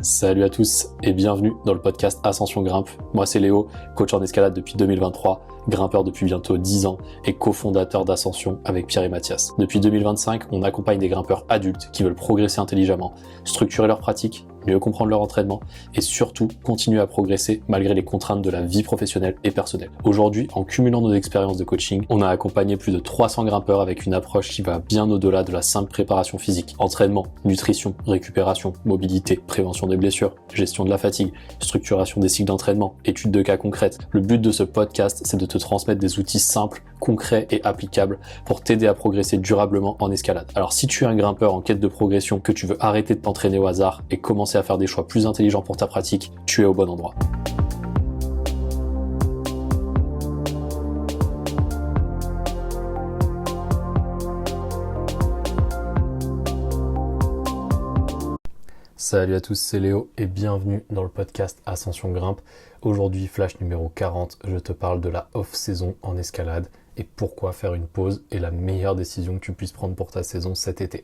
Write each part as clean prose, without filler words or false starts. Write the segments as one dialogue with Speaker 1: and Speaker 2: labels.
Speaker 1: Salut à tous et bienvenue dans le podcast Ascension Grimpe. Moi c'est Léo, coach en escalade depuis 2023, grimpeur depuis bientôt 10 ans et cofondateur d'Ascension avec Pierre et Mathias. Depuis 2025, on accompagne des grimpeurs adultes qui veulent progresser intelligemment, structurer leurs pratiques, mieux comprendre leur entraînement et surtout continuer à progresser malgré les contraintes de la vie professionnelle et personnelle. Aujourd'hui, en cumulant nos expériences de coaching, on a accompagné plus de 300 grimpeurs avec une approche qui va bien au-delà de la simple préparation physique. Entraînement, nutrition, récupération, mobilité, prévention des blessures, gestion de la fatigue, structuration des cycles d'entraînement, études de cas concrètes. Le but de ce podcast, c'est de te transmettre des outils simples, concrets et applicables pour t'aider à progresser durablement en escalade. Alors si tu es un grimpeur en quête de progression, que tu veux arrêter de t'entraîner au hasard et commencer à faire des choix plus intelligents pour ta pratique, tu es au bon endroit. Salut à tous, c'est Léo et bienvenue dans le podcast Ascension Grimpe. Aujourd'hui, flash numéro 40, je te parle de la off-saison en escalade et pourquoi faire une pause est la meilleure décision que tu puisses prendre pour ta saison cet été.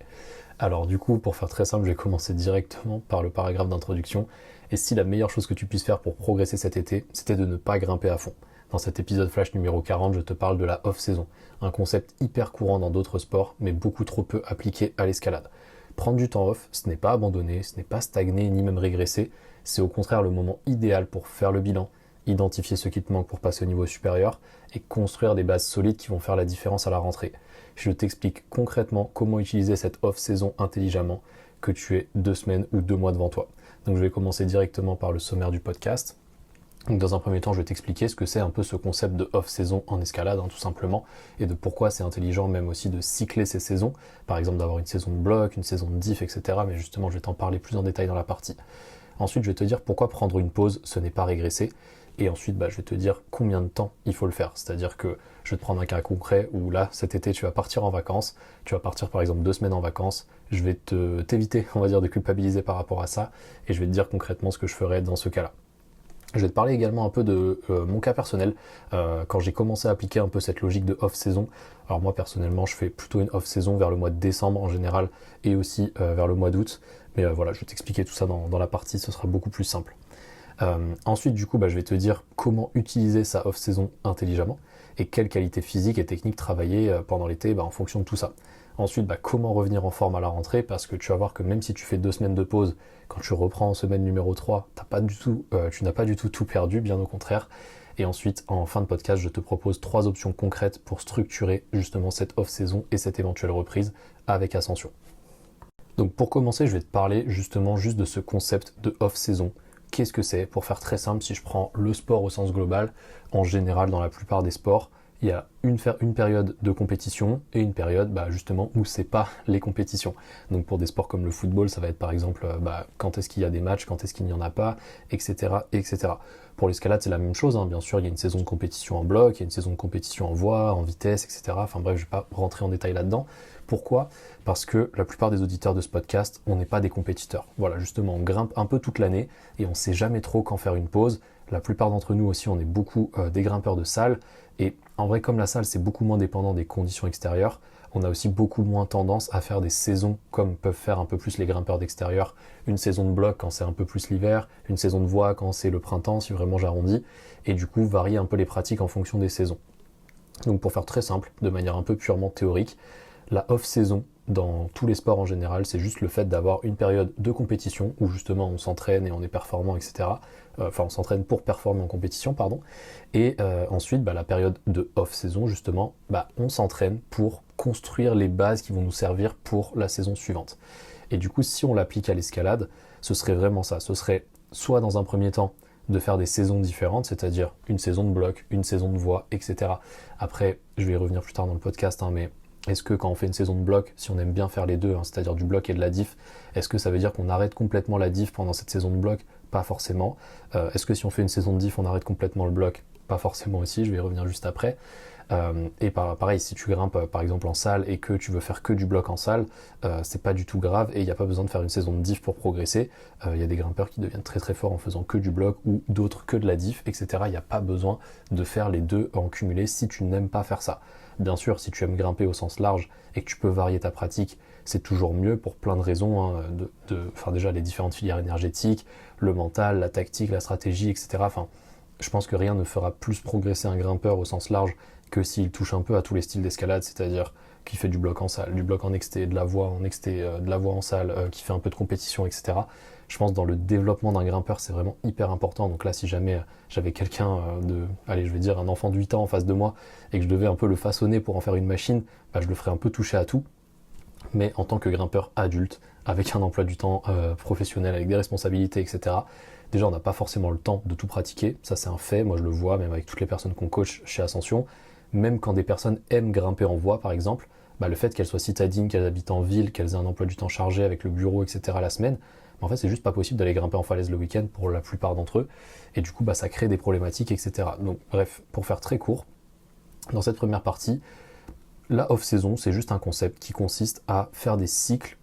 Speaker 1: Alors du coup, pour faire très simple, je vais commencer directement par le paragraphe d'introduction. Et si la meilleure chose que tu puisses faire pour progresser cet été, c'était de ne pas grimper à fond. Dans cet épisode flash numéro 40, je te parle de la off-saison, un concept hyper courant dans d'autres sports, mais beaucoup trop peu appliqué à l'escalade. Prendre du temps off, ce n'est pas abandonner, ce n'est pas stagner ni même régresser, c'est au contraire le moment idéal pour faire le bilan, identifier ce qui te manque pour passer au niveau supérieur et construire des bases solides qui vont faire la différence à la rentrée. Je t'explique concrètement comment utiliser cette off-saison intelligemment, que tu aies 2 semaines ou 2 mois devant toi. Donc je vais commencer directement par le sommaire du podcast. Donc dans un premier temps, je vais t'expliquer ce que c'est un peu ce concept de off-saison en escalade, tout simplement, et de pourquoi c'est intelligent même aussi de cycler ces saisons, par exemple d'avoir une saison de bloc, une saison de diff, etc. Mais justement, je vais t'en parler plus en détail dans la partie. Ensuite, je vais te dire pourquoi prendre une pause, ce n'est pas régresser. Et ensuite, je vais te dire combien de temps il faut le faire. C'est-à-dire que je vais te prendre un cas concret où là, cet été, tu vas partir en vacances. Tu vas partir par exemple 2 semaines en vacances. Je vais t'éviter, on va dire, de culpabiliser par rapport à ça. Et je vais te dire concrètement ce que je ferais dans ce cas-là. Je vais te parler également un peu de mon cas personnel, quand j'ai commencé à appliquer un peu cette logique de off-saison. Alors moi personnellement, je fais plutôt une off-saison vers le mois de décembre en général et aussi vers le mois d'août. Mais voilà, je vais t'expliquer tout ça dans la partie, ce sera beaucoup plus simple. Ensuite, du coup, je vais te dire comment utiliser sa off-saison intelligemment et quelles qualités physiques et techniques travailler pendant l'été en fonction de tout ça. Ensuite, comment revenir en forme à la rentrée, parce que tu vas voir que même si tu fais 2 semaines de pause, quand tu reprends en semaine numéro 3, tu n'as pas du tout tout perdu, bien au contraire. Et ensuite, en fin de podcast, je te propose 3 options concrètes pour structurer justement cette off-saison et cette éventuelle reprise avec Ascension. Donc pour commencer, je vais te parler justement juste de ce concept de off-saison. Qu'est-ce que c'est? Pour faire très simple, si je prends le sport au sens global, en général dans la plupart des sports, il y a une période de compétition et une période justement où c'est pas les compétitions. Donc pour des sports comme le football, ça va être par exemple quand est-ce qu'il y a des matchs, quand est-ce qu'il n'y en a pas, etc. etc. Pour l'escalade, c'est la même chose, bien sûr, il y a une saison de compétition en bloc, il y a une saison de compétition en voie, en vitesse, etc. Enfin bref, je vais pas rentrer en détail là-dedans. Pourquoi? Parce que la plupart des auditeurs de ce podcast, on n'est pas des compétiteurs. Voilà, justement, on grimpe un peu toute l'année et on sait jamais trop quand faire une pause. La plupart d'entre nous aussi, on est beaucoup des grimpeurs de salle. Et en vrai, comme la salle, c'est beaucoup moins dépendant des conditions extérieures, on a aussi beaucoup moins tendance à faire des saisons comme peuvent faire un peu plus les grimpeurs d'extérieur. Une saison de bloc quand c'est un peu plus l'hiver, une saison de voie quand c'est le printemps, si vraiment j'arrondis. Et du coup, varier un peu les pratiques en fonction des saisons. Donc pour faire très simple, de manière un peu purement théorique, la off-saison, dans tous les sports en général, c'est juste le fait d'avoir une période de compétition où justement on s'entraîne et on est performant, etc. On s'entraîne pour performer en compétition, pardon. Et ensuite, la période de off-saison, justement, on s'entraîne pour construire les bases qui vont nous servir pour la saison suivante. Et du coup, si on l'applique à l'escalade, ce serait vraiment ça. Ce serait soit dans un premier temps de faire des saisons différentes, c'est-à-dire une saison de bloc, une saison de voie, etc. Après, je vais y revenir plus tard dans le podcast, mais est-ce que quand on fait une saison de bloc, si on aime bien faire les deux, c'est-à-dire du bloc et de la diff, est-ce que ça veut dire qu'on arrête complètement la diff pendant cette saison de bloc? Pas forcément. Est-ce que si on fait une saison de diff, on arrête complètement le bloc? Pas forcément aussi, je vais y revenir juste après. Et pareil, si tu grimpes par exemple en salle et que tu veux faire que du bloc en salle, c'est pas du tout grave et il n'y a pas besoin de faire une saison de diff pour progresser. Il y a des grimpeurs qui deviennent très très forts en faisant que du bloc ou d'autres que de la diff, etc. Il n'y a pas besoin de faire les deux en cumulé si tu n'aimes pas faire ça. Bien sûr, si tu aimes grimper au sens large et que tu peux varier ta pratique, c'est toujours mieux pour plein de raisons, hein, enfin déjà les différentes filières énergétiques, le mental, la tactique, la stratégie, etc. Enfin, je pense que rien ne fera plus progresser un grimpeur au sens large que s'il touche un peu à tous les styles d'escalade, c'est-à-dire qui fait du bloc en salle, du bloc en exté, de la voie en exté, de la voie en salle, qui fait un peu de compétition, etc. Je pense que dans le développement d'un grimpeur, c'est vraiment hyper important. Donc là, si jamais j'avais quelqu'un allez, je vais dire un enfant de 8 ans en face de moi et que je devais un peu le façonner pour en faire une machine, bah, je le ferais un peu toucher à tout. Mais en tant que grimpeur adulte, avec un emploi du temps professionnel, avec des responsabilités, etc., déjà, on n'a pas forcément le temps de tout pratiquer. Ça, c'est un fait. Moi, je le vois, même avec toutes les personnes qu'on coach chez Ascension. Même quand des personnes aiment grimper en voie, par exemple, bah, le fait qu'elles soient citadines, qu'elles habitent en ville, qu'elles aient un emploi du temps chargé avec le bureau, etc. la semaine, bah, en fait, c'est juste pas possible d'aller grimper en falaise le week-end pour la plupart d'entre eux. Et du coup, bah, ça crée des problématiques, etc. Donc, bref, pour faire très court, dans cette première partie, la off-saison, c'est juste un concept qui consiste à faire des cycles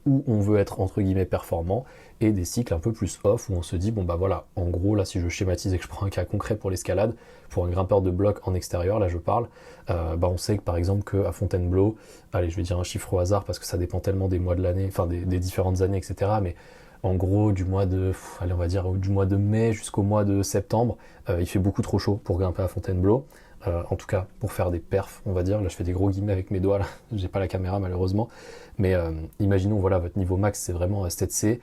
Speaker 1: où on veut être entre guillemets performant et des cycles un peu plus off où on se dit bon bah voilà, en gros là si je schématise et que je prends un cas concret pour l'escalade, pour un grimpeur de bloc en extérieur, là je parle, on sait que par exemple qu'à Fontainebleau, allez je vais dire un chiffre au hasard parce que ça dépend tellement des mois de l'année, enfin des différentes années etc. Mais en gros du mois de, allez on va dire du mois de mai jusqu'au mois de septembre, il fait beaucoup trop chaud pour grimper à Fontainebleau. En tout cas pour faire des perfs on va dire, là je fais des gros guillemets avec mes doigts là, j'ai pas la caméra malheureusement, mais imaginons voilà votre niveau max c'est vraiment 7C,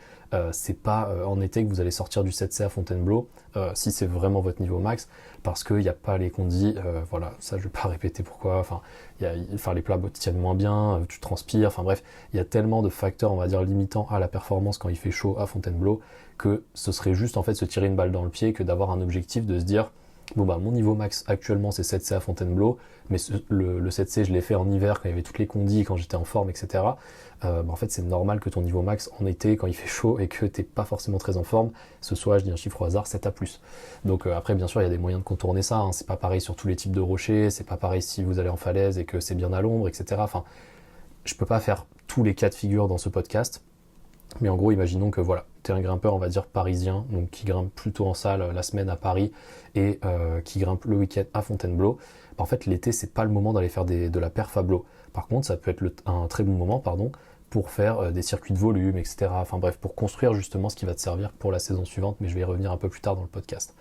Speaker 1: c'est pas en été que vous allez sortir du 7C à Fontainebleau, si c'est vraiment votre niveau max, parce qu'il n'y a pas les condis, voilà, ça je vais pas répéter pourquoi, enfin les plats tiennent moins bien, tu transpires, enfin bref, il y a tellement de facteurs on va dire limitants à la performance quand il fait chaud à Fontainebleau, que ce serait juste en fait se tirer une balle dans le pied que d'avoir un objectif de se dire bon bah mon niveau max actuellement c'est 7C à Fontainebleau, mais le 7C je l'ai fait en hiver quand il y avait toutes les condis, quand j'étais en forme, etc. En fait c'est normal que ton niveau max en été quand il fait chaud et que t'es pas forcément très en forme, ce soit, je dis un chiffre au hasard, 7A+. Donc après bien sûr il y a des moyens de contourner ça, hein. C'est pas pareil sur tous les types de rochers, c'est pas pareil si vous allez en falaise et que c'est bien à l'ombre, etc. Enfin, je peux pas faire tous les cas de figure dans ce podcast. Mais en gros, imaginons que voilà, tu es un grimpeur, on va dire parisien, donc qui grimpe plutôt en salle la semaine à Paris et qui grimpe le week-end à Fontainebleau. En fait, l'été, c'est pas le moment d'aller faire de la perf à bloc. Par contre, ça peut être un très bon moment, pour faire des circuits de volume, etc. Enfin bref, pour construire justement ce qui va te servir pour la saison suivante, mais je vais y revenir un peu plus tard dans le podcast.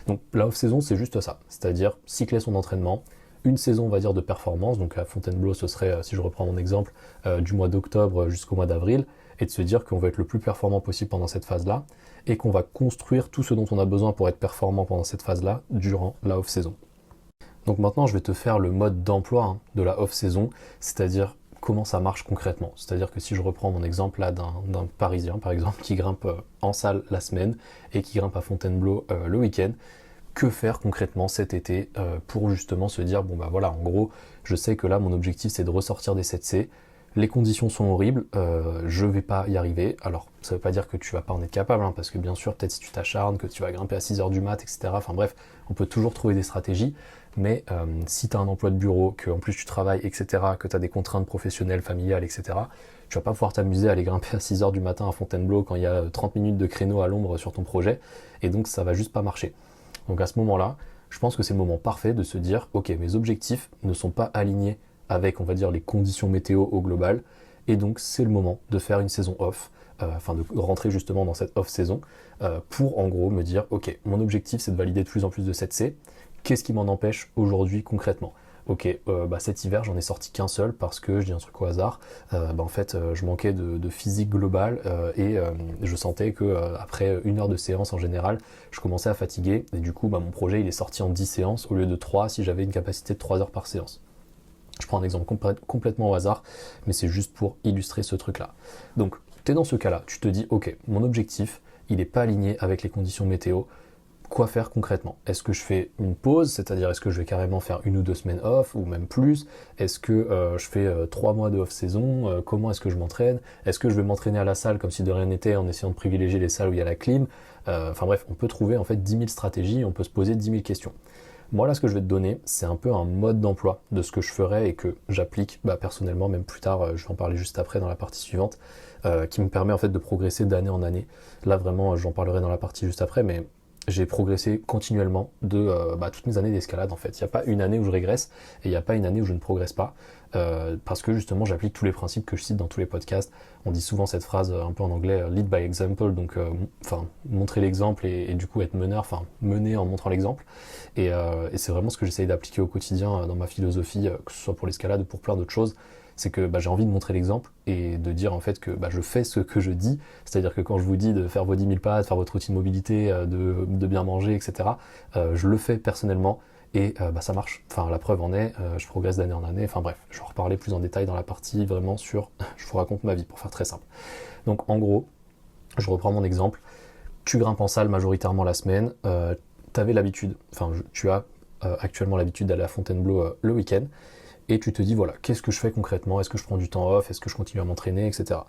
Speaker 1: Donc la off-saison, c'est juste ça, c'est-à-dire cycler son entraînement, une saison, on va dire, de performance. Donc à Fontainebleau, ce serait, si je reprends mon exemple, du mois d'octobre jusqu'au mois d'avril, et de se dire qu'on va être le plus performant possible pendant cette phase-là, et qu'on va construire tout ce dont on a besoin pour être performant pendant cette phase-là, durant la off-saison. Donc maintenant, je vais te faire le mode d'emploi de la off-saison, c'est-à-dire comment ça marche concrètement. C'est-à-dire que si je reprends mon exemple là d'un Parisien, par exemple, qui grimpe en salle la semaine, et qui grimpe à Fontainebleau le week-end, que faire concrètement cet été pour justement se dire, bon bah voilà, en gros, je sais que là, mon objectif, c'est de ressortir des 7C, les conditions sont horribles, je vais pas y arriver. Alors, ça veut pas dire que tu vas pas en être capable, parce que bien sûr, peut-être si tu t'acharnes, que tu vas grimper à 6h du mat, etc. Enfin bref, on peut toujours trouver des stratégies, mais si tu as un emploi de bureau, que en plus tu travailles, etc., que tu as des contraintes professionnelles, familiales, etc., tu vas pas pouvoir t'amuser à aller grimper à 6h du matin à Fontainebleau quand il y a 30 minutes de créneau à l'ombre sur ton projet, et donc ça va juste pas marcher. Donc à ce moment-là, je pense que c'est le moment parfait de se dire, ok, mes objectifs ne sont pas alignés avec, on va dire, les conditions météo au global, et donc c'est le moment de faire une saison off, de rentrer justement dans cette off-saison, pour en gros me dire, ok, mon objectif c'est de valider de plus en plus de 7C, qu'est-ce qui m'en empêche aujourd'hui concrètement ? Ok, cet hiver j'en ai sorti qu'un seul parce que, je dis un truc au hasard, je manquais de physique globale et je sentais que après 1 heure de séance en général, je commençais à fatiguer et du coup mon projet il est sorti en 10 séances au lieu de 3 si j'avais une capacité de 3 heures par séance. Je prends un exemple complètement au hasard, mais c'est juste pour illustrer ce truc-là. Donc, tu es dans ce cas-là, tu te dis, ok, mon objectif, il n'est pas aligné avec les conditions météo, quoi faire concrètement ? Est-ce que je fais une pause, c'est-à-dire est-ce que je vais carrément faire 1 ou 2 semaines off, ou même plus ? Est-ce que je fais 3 mois de off-saison ? Comment est-ce que je m'entraîne ? Est-ce que je vais m'entraîner à la salle comme si de rien n'était en essayant de privilégier les salles où il y a la clim ? Bref, on peut trouver en fait 10 000 stratégies, on peut se poser 10 000 questions. Moi là ce que je vais te donner, c'est un peu un mode d'emploi de ce que je ferais et que j'applique personnellement, même plus tard, je vais en parler juste après dans la partie suivante, qui me permet en fait de progresser d'année en année. Là vraiment, j'en parlerai dans la partie juste après, mais j'ai progressé continuellement de toutes mes années d'escalade en fait. Il n'y a pas une année où je régresse et il n'y a pas une année où je ne progresse pas. Parce que justement j'applique tous les principes que je cite dans tous les podcasts. On dit souvent cette phrase un peu en anglais, lead by example, donc montrer l'exemple et du coup être meneur, mener en montrant l'exemple. Et c'est vraiment ce que j'essaye d'appliquer au quotidien dans ma philosophie, que ce soit pour l'escalade ou pour plein d'autres choses. C'est que j'ai envie de montrer l'exemple et de dire en fait que je fais ce que je dis, c'est-à-dire que quand je vous dis de faire vos 10 000 pas, de faire votre routine mobilité, de bien manger, etc., je le fais personnellement et ça marche. Enfin, la preuve en est, je progresse d'année en année, enfin bref, je vais en reparler plus en détail dans la partie vraiment sur je vous raconte ma vie pour faire très simple. Donc en gros, je reprends mon exemple, tu grimpes en salle majoritairement la semaine, t'avais l'habitude, tu as actuellement l'habitude d'aller à Fontainebleau le week-end, et tu te dis voilà, qu'est-ce que je fais concrètement, est-ce que je prends du temps off, est-ce que je continue à m'entraîner, etc.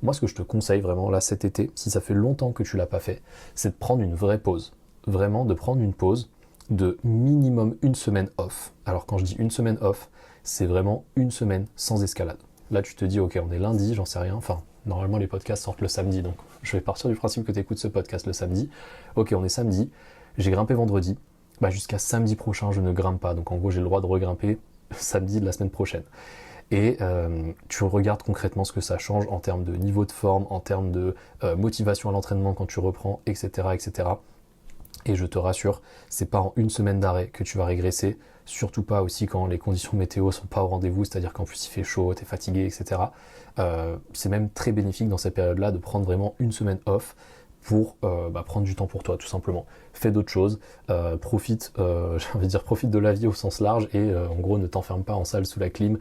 Speaker 1: Moi ce que je te conseille vraiment là cet été, si ça fait longtemps que tu l'as pas fait, c'est de prendre une vraie pause. Vraiment de prendre une pause de minimum une semaine off. Alors quand je dis une semaine off, c'est vraiment une semaine sans escalade. Là tu te dis ok, on est lundi, j'en sais rien, normalement les podcasts sortent le samedi, donc je vais partir du principe que tu écoutes ce podcast le samedi. Ok, on est samedi, j'ai grimpé vendredi, jusqu'à samedi prochain je ne grimpe pas, donc en gros j'ai le droit de regrimper samedi de la semaine prochaine. Et tu regardes concrètement ce que ça change en termes de niveau de forme, en termes de motivation à l'entraînement quand tu reprends, etc., etc. Et je te rassure, c'est pas en une semaine d'arrêt que tu vas régresser, surtout pas aussi quand les conditions météo sont pas au rendez-vous, c'est-à-dire qu'en plus il fait chaud, t'es fatigué, etc. C'est même très bénéfique dans cette période-là de prendre vraiment une semaine off pour prendre du temps pour toi, tout simplement. Fais d'autres choses, profite de la vie au sens large et en gros ne t'enferme pas en salle sous la clim,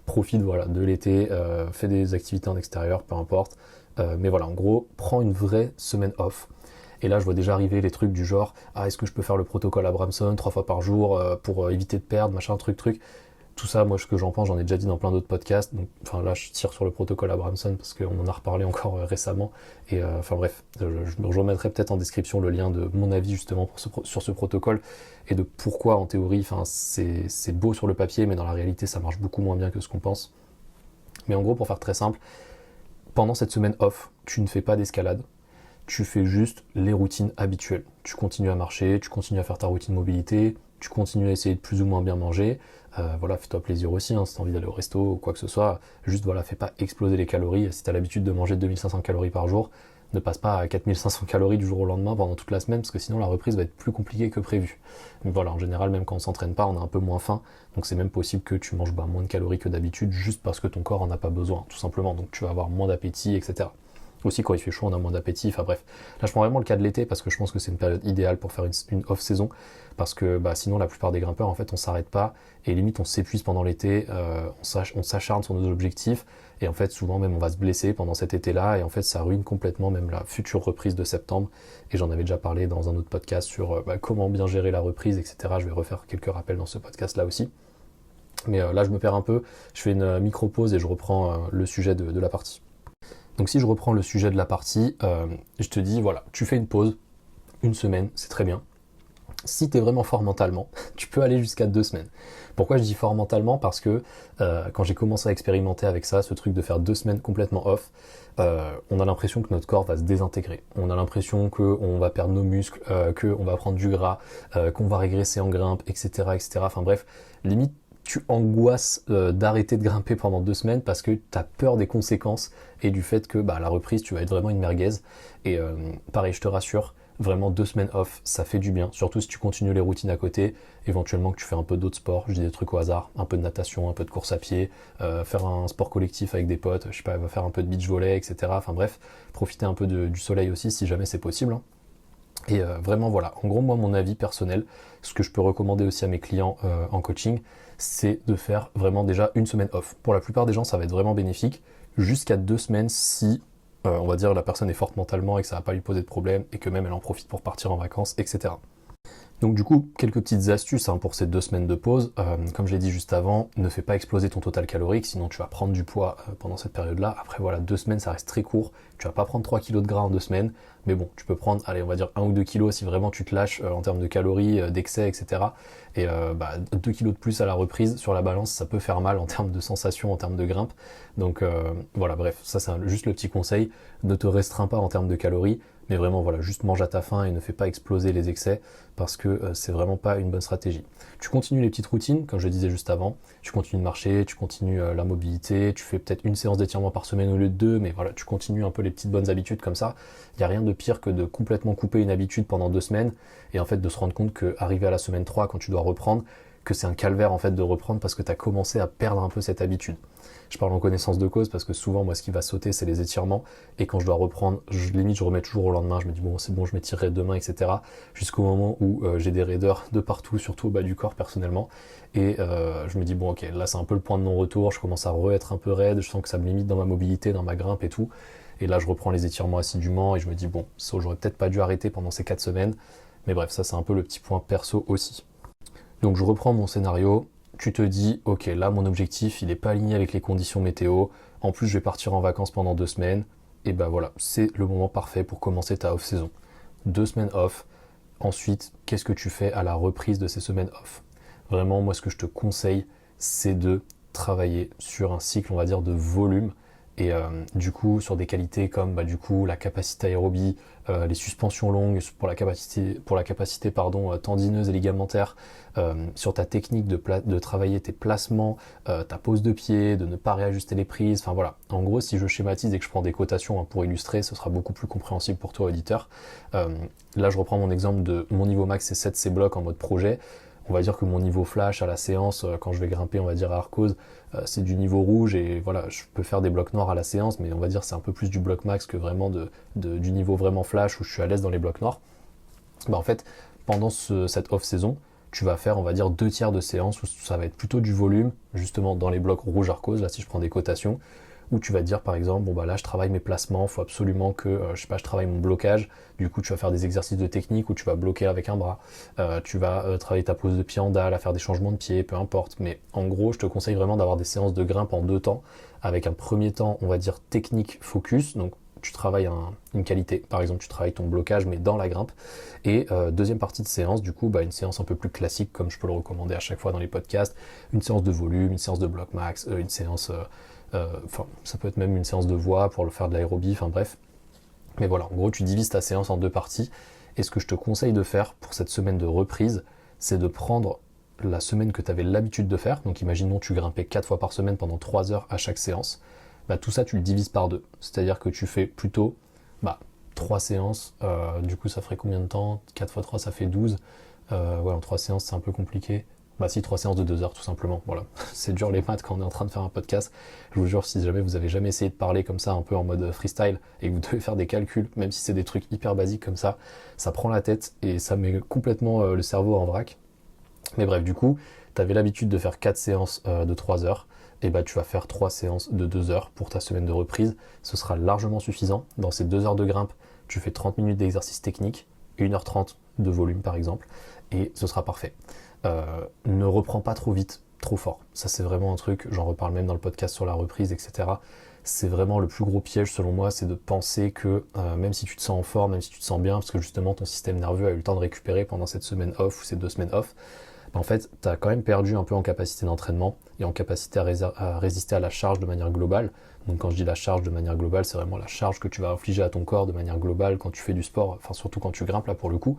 Speaker 1: profite de l'été, fais des activités en extérieur, peu importe. Mais voilà, en gros, prends une vraie semaine off. Et là, je vois déjà arriver les trucs du genre, est-ce que je peux faire le protocole Abramson 3 fois par jour pour éviter de perdre, machin, truc. Tout ça, moi, ce que j'en pense, j'en ai déjà dit dans plein d'autres podcasts. Donc, là, je tire sur le protocole Abramson parce qu'on en a reparlé encore récemment. Et bref, je remettrai peut-être en description le lien de mon avis justement sur ce protocole et de pourquoi, en théorie, c'est beau sur le papier, mais dans la réalité, ça marche beaucoup moins bien que ce qu'on pense. Mais en gros, pour faire très simple, pendant cette semaine off, tu ne fais pas d'escalade. Tu fais juste les routines habituelles. Tu continues à marcher, tu continues à faire ta routine mobilité, tu continues à essayer de plus ou moins bien manger. Fais-toi plaisir aussi, si tu as envie d'aller au resto ou quoi que ce soit. Juste fais pas exploser les calories. Si tu as l'habitude de manger 2500 calories par jour, ne passe pas à 4500 calories du jour au lendemain pendant toute la semaine, parce que sinon la reprise va être plus compliquée que prévu. Mais en général, même quand on s'entraîne pas, on a un peu moins faim. Donc c'est même possible que tu manges moins de calories que d'habitude, juste parce que ton corps en a pas besoin, tout simplement. Donc tu vas avoir moins d'appétit, etc. Aussi, quand il fait chaud, on a moins d'appétit. Bref, là, je prends vraiment le cas de l'été parce que je pense que c'est une période idéale pour faire une off-saison. Parce que sinon, la plupart des grimpeurs, en fait, on s'arrête pas et limite, on s'épuise pendant l'été. On s'acharne sur nos objectifs et en fait, souvent, même, on va se blesser pendant cet été-là et en fait, ça ruine complètement même la future reprise de septembre. Et j'en avais déjà parlé dans un autre podcast sur comment bien gérer la reprise, etc. Je vais refaire quelques rappels dans ce podcast-là aussi. Mais là, je me perds un peu. Je fais une micro-pause et je reprends le sujet de la partie. Donc si je reprends le sujet de la partie, je te dis, tu fais une pause, une semaine, c'est très bien. Si tu es vraiment fort mentalement, tu peux aller jusqu'à 2 semaines. Pourquoi je dis fort mentalement ? Parce que quand j'ai commencé à expérimenter avec ça, ce truc de faire 2 semaines complètement off, on a l'impression que notre corps va se désintégrer. On a l'impression qu'on va perdre nos muscles, qu'on va prendre du gras, qu'on va régresser en grimpe, etc. etc. Bref, limite, tu angoisses d'arrêter de grimper pendant 2 semaines parce que tu as peur des conséquences et du fait que la reprise, tu vas être vraiment une merguez. Et pareil, je te rassure, vraiment 2 semaines off, ça fait du bien. Surtout si tu continues les routines à côté, éventuellement que tu fais un peu d'autres sports, je dis des trucs au hasard, un peu de natation, un peu de course à pied, faire un sport collectif avec des potes, je sais pas, faire un peu de beach volley, etc. Bref, profiter un peu du soleil aussi si jamais c'est possible. Et vraiment en gros moi mon avis personnel, ce que je peux recommander aussi à mes clients en coaching, c'est de faire vraiment déjà une semaine off. Pour la plupart des gens ça va être vraiment bénéfique, jusqu'à 2 semaines si on va dire la personne est forte mentalement et que ça va pas lui poser de problème et que même elle en profite pour partir en vacances, etc. Donc du coup, quelques petites astuces pour ces 2 semaines de pause. Comme je l'ai dit juste avant, ne fais pas exploser ton total calorique, sinon tu vas prendre du poids pendant cette période-là. Après 2 semaines, ça reste très court. Tu vas pas prendre 3 kilos de gras en 2 semaines, mais bon, tu peux prendre, allez, on va dire 1 ou 2 kilos si vraiment tu te lâches en termes de calories, d'excès, etc. Et 2 kilos de plus à la reprise sur la balance, ça peut faire mal en termes de sensations, en termes de grimpe. Donc bref, ça c'est juste le petit conseil. Ne te restreins pas en termes de calories, Mais vraiment, voilà, juste mange à ta faim et ne fais pas exploser les excès parce que c'est vraiment pas une bonne stratégie. Tu continues les petites routines, comme je disais juste avant. Tu continues de marcher, tu continues la mobilité, tu fais peut-être une séance d'étirement par semaine au lieu de deux, mais voilà, tu continues un peu les petites bonnes habitudes comme ça. Il n'y a rien de pire que de complètement couper une habitude pendant 2 semaines et en fait de se rendre compte qu'arrivé à la semaine 3, quand tu dois reprendre, que c'est un calvaire en fait de reprendre parce que tu as commencé à perdre un peu cette habitude. Je parle en connaissance de cause parce que souvent moi ce qui va sauter c'est les étirements et quand je dois reprendre, limite je remets toujours au lendemain, je me dis bon c'est bon je m'étirerai demain etc. Jusqu'au moment où j'ai des raideurs de partout, surtout au bas du corps personnellement et je me dis bon ok là c'est un peu le point de non-retour, je commence à être un peu raide, je sens que ça me limite dans ma mobilité, dans ma grimpe et tout et là je reprends les étirements assidûment et je me dis bon ça j'aurais peut-être pas dû arrêter pendant ces 4 semaines mais bref ça c'est un peu le petit point perso aussi. Donc je reprends mon scénario, tu te dis ok là mon objectif il n'est pas aligné avec les conditions météo, en plus je vais partir en vacances pendant 2 semaines, et ben voilà, c'est le moment parfait pour commencer ta off-saison. 2 semaines off, ensuite qu'est-ce que tu fais à la reprise de ces semaines off? Vraiment moi ce que je te conseille c'est de travailler sur un cycle on va dire de volume et du coup sur des qualités comme du coup la capacité aérobie, les suspensions longues pour la capacité tendineuse et ligamentaire, sur ta technique de travailler tes placements, ta pose de pied, de ne pas réajuster les prises, enfin voilà. En gros, si je schématise et que je prends des cotations pour illustrer, ce sera beaucoup plus compréhensible pour toi auditeur. Là, je reprends mon exemple de mon niveau max, c'est 7C blocs en mode projet. On va dire que mon niveau flash à la séance, quand je vais grimper, on va dire à Arcose, c'est du niveau rouge et voilà, je peux faire des blocs noirs à la séance, mais on va dire c'est un peu plus du bloc max que vraiment du niveau vraiment flash où je suis à l'aise dans les blocs noirs. En fait, pendant cette off-saison, tu vas faire, on va dire, 2 tiers de séance où ça va être plutôt du volume, justement dans les blocs rouge Arcose, là si je prends des cotations, où tu vas te dire par exemple, bon là je travaille mes placements, il faut absolument que, je travaille mon blocage, du coup tu vas faire des exercices de technique où tu vas bloquer avec un bras, tu vas travailler ta pose de pied en dalle, à faire des changements de pied, peu importe, mais en gros je te conseille vraiment d'avoir des séances de grimpe en 2 temps, avec un premier temps on va dire technique focus, donc tu travailles une qualité, par exemple tu travailles ton blocage mais dans la grimpe, et deuxième partie de séance, du coup une séance un peu plus classique comme je peux le recommander à chaque fois dans les podcasts, une séance de volume, une séance de bloc max, une séance, ça peut être même une séance de voix pour le faire de l'aérobie, enfin bref. Mais voilà, en gros tu divises ta séance en 2 parties, et ce que je te conseille de faire pour cette semaine de reprise, c'est de prendre la semaine que tu avais l'habitude de faire, donc imaginons tu grimpais 4 fois par semaine pendant 3 heures à chaque séance, tout ça tu le divises par 2, c'est-à-dire que tu fais plutôt 3 séances, du coup ça ferait combien de temps? 4 x 3 ça fait 12, en 3 séances c'est un peu compliqué, si 3 séances de 2 heures tout simplement, voilà. C'est dur les maths quand on est en train de faire un podcast, je vous jure si jamais vous avez jamais essayé de parler comme ça un peu en mode freestyle et que vous devez faire des calculs, même si c'est des trucs hyper basiques comme ça prend la tête et ça met complètement le cerveau en vrac. Mais bref, du coup, tu avais l'habitude de faire 4 séances de 3 heures, et tu vas faire 3 séances de 2 heures pour ta semaine de reprise. Ce sera largement suffisant. Dans ces 2 heures de grimpe, tu fais 30 minutes d'exercice technique, 1h30 de volume par exemple, et ce sera parfait. Ne reprends pas trop vite, trop fort. Ça c'est vraiment un truc, j'en reparle même dans le podcast sur la reprise, etc. C'est vraiment le plus gros piège selon moi, c'est de penser que même si tu te sens en forme, même si tu te sens bien, parce que justement ton système nerveux a eu le temps de récupérer pendant cette semaine off ou ces 2 semaines off, en fait, tu as quand même perdu un peu en capacité d'entraînement et en capacité à résister à la charge de manière globale. Donc quand je dis la charge de manière globale, c'est vraiment la charge que tu vas infliger à ton corps de manière globale quand tu fais du sport, enfin surtout quand tu grimpes là pour le coup.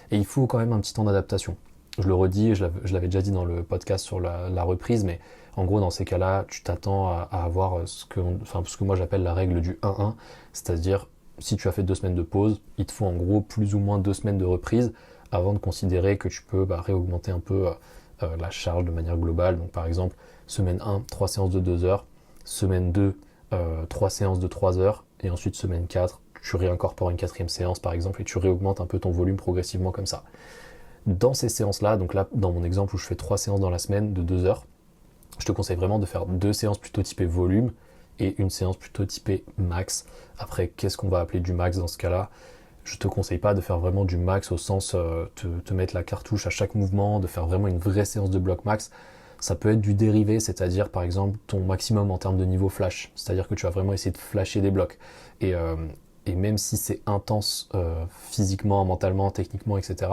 Speaker 1: Et il faut quand même un petit temps d'adaptation. Je le redis, je l'avais déjà dit dans le podcast sur la reprise, mais en gros dans ces cas-là, tu t'attends à avoir ce que moi j'appelle la règle du 1-1, c'est-à-dire si tu as fait 2 semaines de pause, il te faut en gros plus ou moins 2 semaines de reprise avant de considérer que tu peux réaugmenter un peu la charge de manière globale. Donc par exemple, semaine 1, 3 séances de 2 heures, semaine 2, 3 séances de 3 heures, et ensuite semaine 4, tu réincorpores une 4e séance par exemple, et tu réaugmentes un peu ton volume progressivement comme ça. Dans ces séances-là, donc là dans mon exemple où je fais 3 séances dans la semaine de 2 heures, je te conseille vraiment de faire 2 séances plutôt typées volume, et une séance plutôt typée max. Après, qu'est-ce qu'on va appeler du max dans ce cas-là ? Je te conseille pas de faire vraiment du max au sens te mettre la cartouche à chaque mouvement, de faire vraiment une vraie séance de bloc max. Ça peut être du dérivé, c'est-à-dire par exemple ton maximum en termes de niveau flash, c'est-à-dire que tu vas vraiment essayer de flasher des blocs. Et même si c'est intense physiquement, mentalement, techniquement, etc.,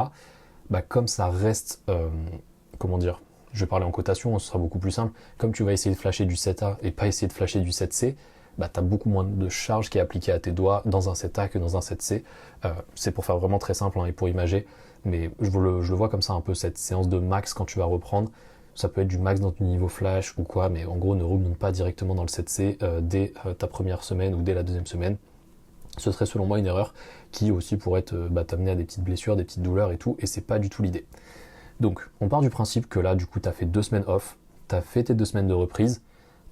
Speaker 1: comme ça reste, je vais parler en cotation, ce sera beaucoup plus simple, comme tu vas essayer de flasher du 7A et pas essayer de flasher du 7C, bah, tu as beaucoup moins de charge qui est appliquée à tes doigts dans un 7A que dans un 7C. C'est pour faire vraiment très simple et pour imager, mais je le vois comme ça un peu cette séance de max quand tu vas reprendre. Ça peut être du max dans ton niveau flash ou quoi, mais en gros ne remonte pas directement dans le 7C dès ta première semaine ou dès la deuxième semaine. Ce serait selon moi une erreur qui aussi pourrait t'amener à des petites blessures, des petites douleurs et tout, et c'est pas du tout l'idée. Donc on part du principe que là du coup tu as fait 2 semaines off, tu as fait tes 2 semaines de reprise.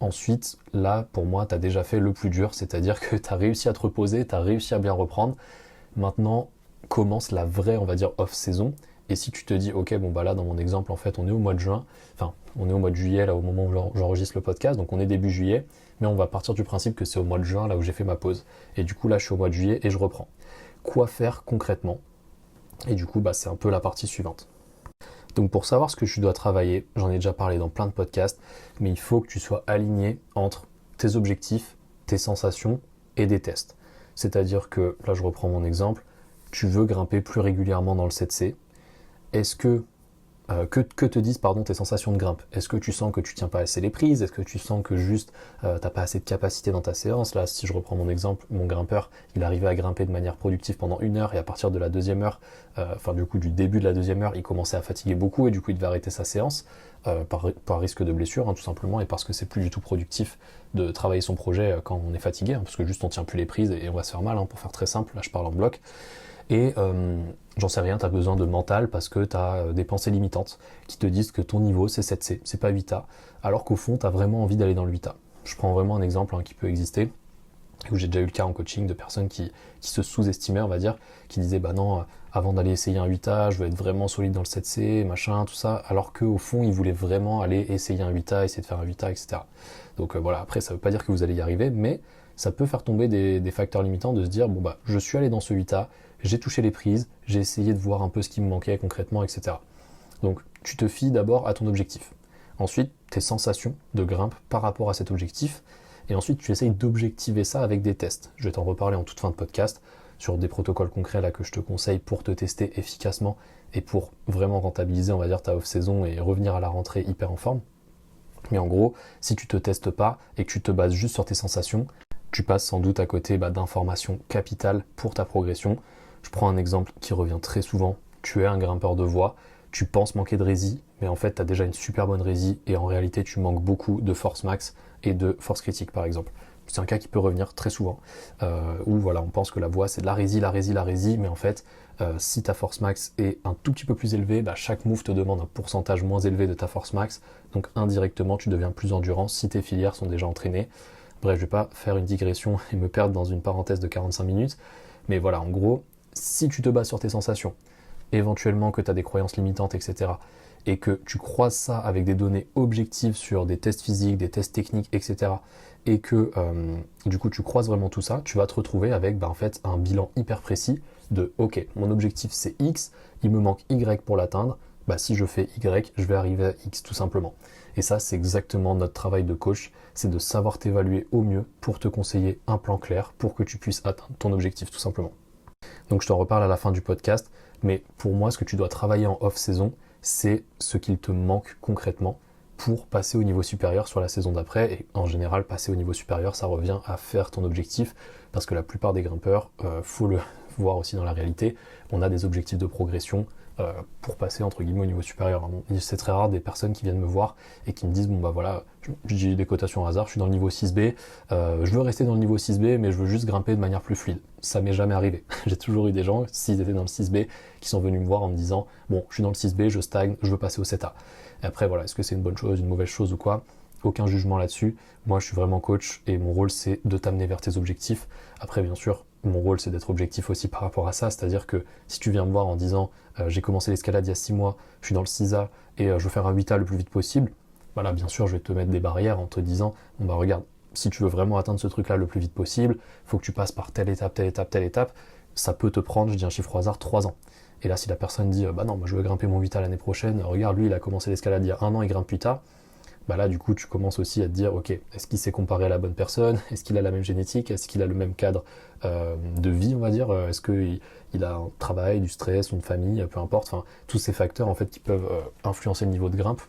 Speaker 1: Ensuite, là, pour moi, tu as déjà fait le plus dur, c'est-à-dire que tu as réussi à te reposer, tu as réussi à bien reprendre. Maintenant, commence la vraie, on va dire, off-saison. Et si tu te dis, ok, bon, bah là, dans mon exemple, en fait, on est au mois de juin, enfin, on est au mois de juillet, là, au moment où j'enregistre le podcast, donc on est début juillet, mais on va partir du principe que c'est au mois de juin, là où j'ai fait ma pause. Et du coup, là, je suis au mois de juillet et je reprends. Quoi faire concrètement? Et du coup, bah, c'est un peu la partie suivante. Donc pour savoir ce que tu dois travailler, j'en ai déjà parlé dans plein de podcasts, mais il faut que tu sois aligné entre tes objectifs, tes sensations et des tests. C'est-à-dire que, là je reprends mon exemple, tu veux grimper plus régulièrement dans le 7C. Est-ce que te disent tes sensations de grimpe? Est-ce que tu sens que tu tiens pas assez les prises? Est-ce que tu sens que juste t'as pas assez de capacité dans ta séance? Là, si je reprends mon exemple, mon grimpeur, il arrivait à grimper de manière productive pendant 1 heure et à partir de la deuxième heure, du début de la deuxième heure, il commençait à fatiguer beaucoup et du coup il devait arrêter sa séance par risque de blessure, tout simplement, et parce que c'est plus du tout productif de travailler son projet quand on est fatigué, parce que juste on tient plus les prises et on va se faire mal, pour faire très simple, là je parle en bloc. Et j'en sais rien, tu as besoin de mental parce que tu as des pensées limitantes qui te disent que ton niveau c'est 7C, c'est pas 8A, alors qu'au fond tu as vraiment envie d'aller dans le 8A. Je prends vraiment un exemple qui peut exister, où j'ai déjà eu le cas en coaching de personnes qui se sous-estimaient, on va dire, qui disaient bah non, avant d'aller essayer un 8A, je veux être vraiment solide dans le 7C, machin, tout ça, alors qu'au fond ils voulaient vraiment aller essayer un 8A, essayer de faire un 8A, etc. Donc voilà, après ça veut pas dire que vous allez y arriver, mais ça peut faire tomber des facteurs limitants de se dire bon bah je suis allé dans ce 8A, j'ai touché les prises, j'ai essayé de voir un peu ce qui me manquait concrètement, etc. Donc tu te fies d'abord à ton objectif. Ensuite, tes sensations de grimpe par rapport à cet objectif. Et ensuite, tu essayes d'objectiver ça avec des tests. Je vais t'en reparler en toute fin de podcast sur des protocoles concrets là que je te conseille pour te tester efficacement et pour vraiment rentabiliser, on va dire, ta off-saison et revenir à la rentrée hyper en forme. Mais en gros, si tu te testes pas et que tu te bases juste sur tes sensations, tu passes sans doute à côté d'informations capitales pour ta progression. Je prends un exemple qui revient très souvent. Tu es un grimpeur de voie, tu penses manquer de rési, mais en fait tu as déjà une super bonne rési et en réalité tu manques beaucoup de force max et de force critique par exemple. C'est un cas qui peut revenir très souvent, où voilà, on pense que la voie c'est de la rési, mais en fait si ta force max est un tout petit peu plus élevée, chaque move te demande un pourcentage moins élevé de ta force max, donc indirectement tu deviens plus endurant si tes filières sont déjà entraînées. Bref, je vais pas faire une digression et me perdre dans une parenthèse de 45 minutes, mais voilà, en gros, si tu te bases sur tes sensations, éventuellement que tu as des croyances limitantes, etc., et que tu croises ça avec des données objectives sur des tests physiques, des tests techniques, etc., et que du coup tu croises vraiment tout ça, tu vas te retrouver avec en fait un bilan hyper précis de ok, mon objectif c'est X, il me manque Y pour l'atteindre, si je fais Y, je vais arriver à X tout simplement. Et ça, c'est exactement notre travail de coach, c'est de savoir t'évaluer au mieux pour te conseiller un plan clair pour que tu puisses atteindre ton objectif tout simplement. Donc je t'en reparle à la fin du podcast, mais pour moi, ce que tu dois travailler en off-saison, c'est ce qu'il te manque concrètement pour passer au niveau supérieur sur la saison d'après. Et en général, passer au niveau supérieur, ça revient à faire ton objectif, parce que la plupart des grimpeurs, faut le voir aussi dans la réalité, on a des objectifs de progression pour passer entre guillemets au niveau supérieur. C'est très rare des personnes qui viennent me voir et qui me disent bon voilà, j'ai des cotations au hasard, je suis dans le niveau 6B, je veux rester dans le niveau 6B mais je veux juste grimper de manière plus fluide. Ça m'est jamais arrivé. J'ai toujours eu des gens, s'ils étaient dans le 6B, qui sont venus me voir en me disant bon, je suis dans le 6B, je stagne, je veux passer au 7A. Et après voilà, est-ce que c'est une bonne chose, une mauvaise chose ou quoi? Aucun jugement là-dessus. Moi je suis vraiment coach et mon rôle c'est de t'amener vers tes objectifs. Après bien sûr, mon rôle c'est d'être objectif aussi par rapport à ça, c'est-à-dire que si tu viens me voir en disant j'ai commencé l'escalade il y a 6 mois, je suis dans le 6A et je veux faire un 8A le plus vite possible, voilà, bien sûr je vais te mettre des barrières en te disant bon regarde, si tu veux vraiment atteindre ce truc là le plus vite possible, il faut que tu passes par telle étape, ça peut te prendre, je dis un chiffre au hasard, 3 ans. Et là si la personne dit non, moi je veux grimper mon 8A l'année prochaine, regarde lui il a commencé l'escalade il y a 1 an, il grimpe 8A, là du coup tu commences aussi à te dire ok, est-ce qu'il s'est comparé à la bonne personne, est-ce qu'il a la même génétique, est-ce qu'il a le même cadre de vie on va dire, est-ce qu'il a un travail, du stress, une famille, peu importe, tous ces facteurs en fait qui peuvent influencer le niveau de grimpe.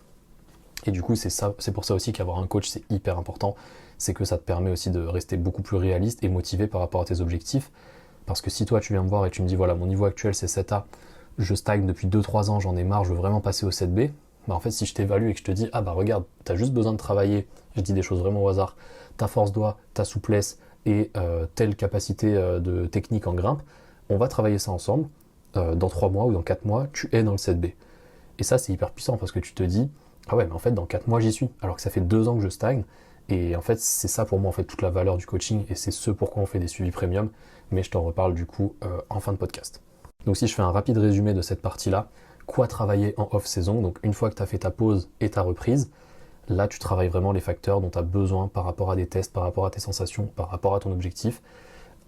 Speaker 1: Et du coup c'est pour ça aussi qu'avoir un coach c'est hyper important, c'est que ça te permet aussi de rester beaucoup plus réaliste et motivé par rapport à tes objectifs. Parce que si toi tu viens me voir et tu me dis voilà mon niveau actuel c'est 7A, je stagne depuis 2-3 ans, j'en ai marre, je veux vraiment passer au 7B, bah en fait si je t'évalue et que je te dis ah bah regarde, t'as juste besoin de travailler, je dis des choses vraiment au hasard, ta force doigt, ta souplesse et telle capacité de technique en grimpe, on va travailler ça ensemble, dans 3 mois ou dans 4 mois, tu es dans le 7B. Et ça c'est hyper puissant parce que tu te dis ah ouais mais en fait dans 4 mois j'y suis, alors que ça fait 2 ans que je stagne. Et en fait, c'est ça pour moi en fait toute la valeur du coaching et c'est ce pourquoi on fait des suivis premium, mais je t'en reparle du coup en fin de podcast. Donc si je fais un rapide résumé de cette partie-là, quoi travailler en off-saison? Donc une fois que tu as fait ta pause et ta reprise, là tu travailles vraiment les facteurs dont tu as besoin par rapport à des tests, par rapport à tes sensations, par rapport à ton objectif,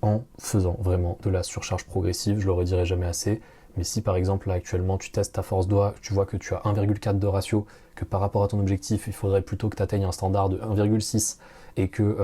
Speaker 1: en faisant vraiment de la surcharge progressive, je le redirai jamais assez. Mais si par exemple là actuellement tu testes ta force doigt, tu vois que tu as 1,4 de ratio, que par rapport à ton objectif il faudrait plutôt que tu atteignes un standard de 1,6 et que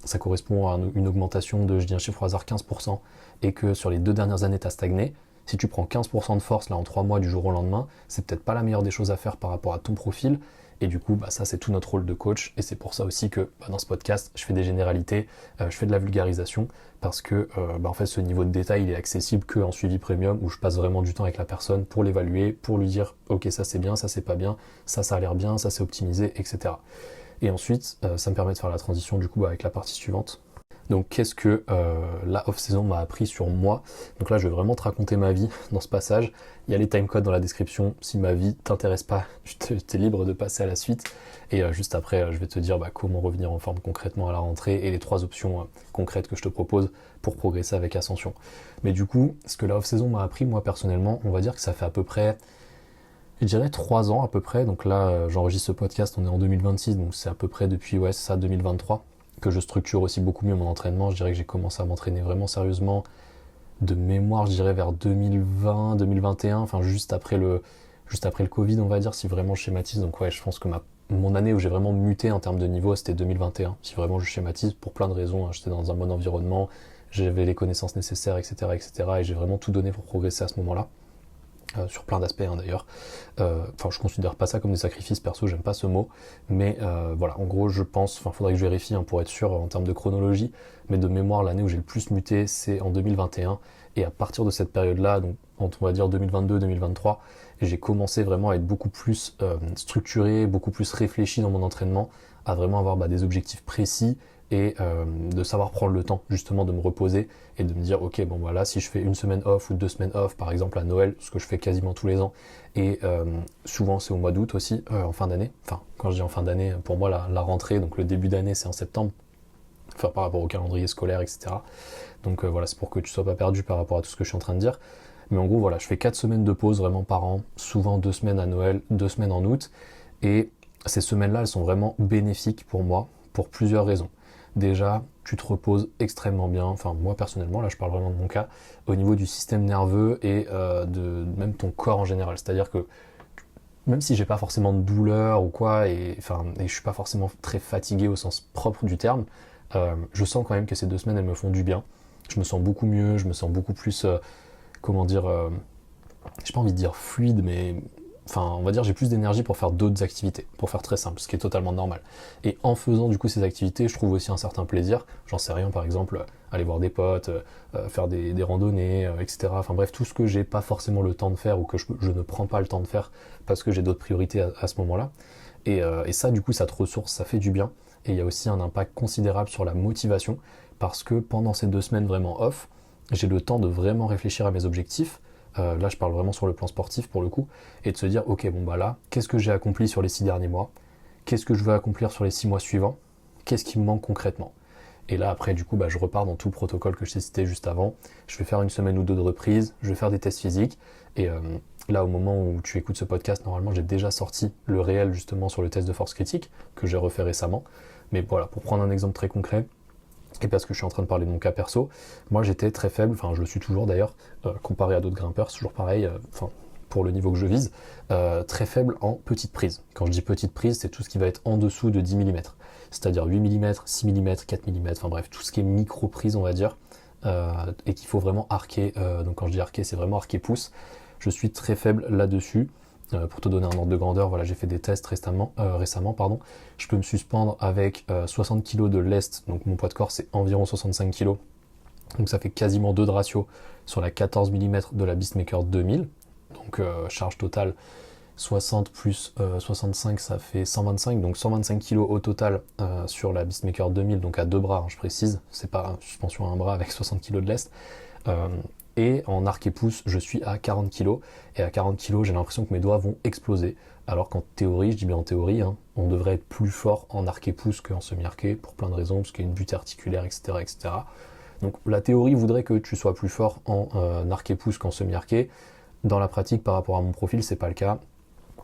Speaker 1: ça correspond à une augmentation de, je dis un chiffre au hasard, 15%, et que sur les 2 dernières années tu as stagné, si tu prends 15% de force là en 3 mois du jour au lendemain, c'est peut-être pas la meilleure des choses à faire par rapport à ton profil. Et du coup, ça c'est tout notre rôle de coach. Et c'est pour ça aussi que dans ce podcast, je fais des généralités, je fais de la vulgarisation, parce que en fait ce niveau de détail il est accessible qu'en suivi premium, où je passe vraiment du temps avec la personne pour l'évaluer, pour lui dire ok ça c'est bien, ça c'est pas bien, ça a l'air bien, ça c'est optimisé, etc. Et ensuite, ça me permet de faire la transition du coup avec la partie suivante. Donc qu'est-ce que la off-saison m'a appris sur moi? Donc là je vais vraiment te raconter ma vie dans ce passage. Il y a les timecodes dans la description. Si ma vie t'intéresse pas, t'es libre de passer à la suite. Et juste après je vais te dire comment revenir en forme concrètement à la rentrée et les 3 options concrètes que je te propose pour progresser avec Ascension. Mais du coup, ce que la off-saison m'a appris moi personnellement, on va dire que ça fait à peu près, je dirais 3 ans à peu près. Donc là j'enregistre ce podcast, on est en 2026, donc c'est à peu près depuis 2023. Que je structure aussi beaucoup mieux mon entraînement. Je dirais que j'ai commencé à m'entraîner vraiment sérieusement de mémoire, je dirais vers 2020, 2021, enfin juste après le Covid, on va dire, si vraiment je schématise. Donc ouais, je pense que mon année où j'ai vraiment muté en termes de niveau, c'était 2021. Si vraiment je schématise, pour plein de raisons, j'étais dans un bon environnement, j'avais les connaissances nécessaires, etc., etc. Et j'ai vraiment tout donné pour progresser à ce moment-là. Sur plein d'aspects d'ailleurs. Je considère pas ça comme des sacrifices, perso, j'aime pas ce mot, mais voilà, en gros je pense, faudrait que je vérifie pour être sûr en termes de chronologie, mais de mémoire l'année où j'ai le plus muté c'est en 2021, et à partir de cette période-là, donc on va dire 2022-2023, j'ai commencé vraiment à être beaucoup plus structuré, beaucoup plus réfléchi dans mon entraînement, à vraiment avoir des objectifs précis, et de savoir prendre le temps justement de me reposer et de me dire ok si je fais une semaine off ou 2 semaines off par exemple à Noël, ce que je fais quasiment tous les ans, et souvent c'est au mois d'août aussi, en fin d'année, quand je dis en fin d'année, pour moi la rentrée, donc le début d'année c'est en septembre, par rapport au calendrier scolaire, etc. Donc voilà, c'est pour que tu sois pas perdu par rapport à tout ce que je suis en train de dire. Mais en gros voilà, je fais 4 semaines de pause vraiment par an, souvent 2 semaines à Noël, 2 semaines en août, et ces semaines-là elles sont vraiment bénéfiques pour moi pour plusieurs raisons. Déjà, tu te reposes extrêmement bien, moi personnellement, là je parle vraiment de mon cas, au niveau du système nerveux et de même ton corps en général. C'est-à-dire que même si j'ai pas forcément de douleur ou quoi, et je suis pas forcément très fatigué au sens propre du terme, je sens quand même que ces 2 semaines elles me font du bien. Je me sens beaucoup mieux, je me sens beaucoup plus, j'ai pas envie de dire fluide, mais on va dire j'ai plus d'énergie pour faire d'autres activités, pour faire très simple, ce qui est totalement normal. Et en faisant du coup ces activités, je trouve aussi un certain plaisir. J'en sais rien, par exemple, aller voir des potes, faire des randonnées, etc. Bref, tout ce que j'ai pas forcément le temps de faire ou que je ne prends pas le temps de faire parce que j'ai d'autres priorités à ce moment-là. Et ça, du coup, ça te ressource, ça fait du bien. Et il y a aussi un impact considérable sur la motivation parce que pendant ces 2 semaines vraiment off, j'ai le temps de vraiment réfléchir à mes objectifs. Là je parle vraiment sur le plan sportif pour le coup, et de se dire ok là, qu'est-ce que j'ai accompli sur les 6 derniers mois, qu'est-ce que je veux accomplir sur les 6 mois suivants, qu'est-ce qui me manque concrètement. Et là après du coup je repars dans tout le protocole que je t'ai cité juste avant, je vais faire une semaine ou 2 de reprise, je vais faire des tests physiques, et là au moment où tu écoutes ce podcast, normalement j'ai déjà sorti le réel justement sur le test de force critique, que j'ai refait récemment, mais voilà, pour prendre un exemple très concret, et parce que je suis en train de parler de mon cas perso, moi j'étais très faible, je le suis toujours d'ailleurs, comparé à d'autres grimpeurs, c'est toujours pareil, pour le niveau que je vise, très faible en petite prise. Quand je dis petite prise, c'est tout ce qui va être en dessous de 10 mm, c'est-à-dire 8 mm, 6 mm, 4 mm, bref, tout ce qui est micro-prise on va dire, et qu'il faut vraiment arquer, donc quand je dis arquer, c'est vraiment arquer pouce. Je suis très faible là-dessus, Pour te donner un ordre de grandeur, voilà, j'ai fait des tests récemment. Je peux me suspendre avec 60 kg de lest, donc mon poids de corps c'est environ 65 kg. Donc ça fait quasiment 2 de ratio sur la 14 mm de la Beastmaker 2000. Donc charge totale 60 plus 65, ça fait 125. Donc 125 kg au total sur la Beastmaker 2000, donc à 2 bras, hein, je précise. C'est pas une suspension à un bras avec 60 kg de lest. Et en arc et pouce, je suis à 40 kg. Et à 40 kg, j'ai l'impression que mes doigts vont exploser. Alors qu'en théorie, je dis bien en théorie, hein, on devrait être plus fort en arc et pouce qu'en semi-arqué, pour plein de raisons, parce qu'il y a une butte articulaire, etc., etc. Donc la théorie voudrait que tu sois plus fort en arc et pouce qu'en semi-arqué. Dans la pratique, par rapport à mon profil, c'est pas le cas.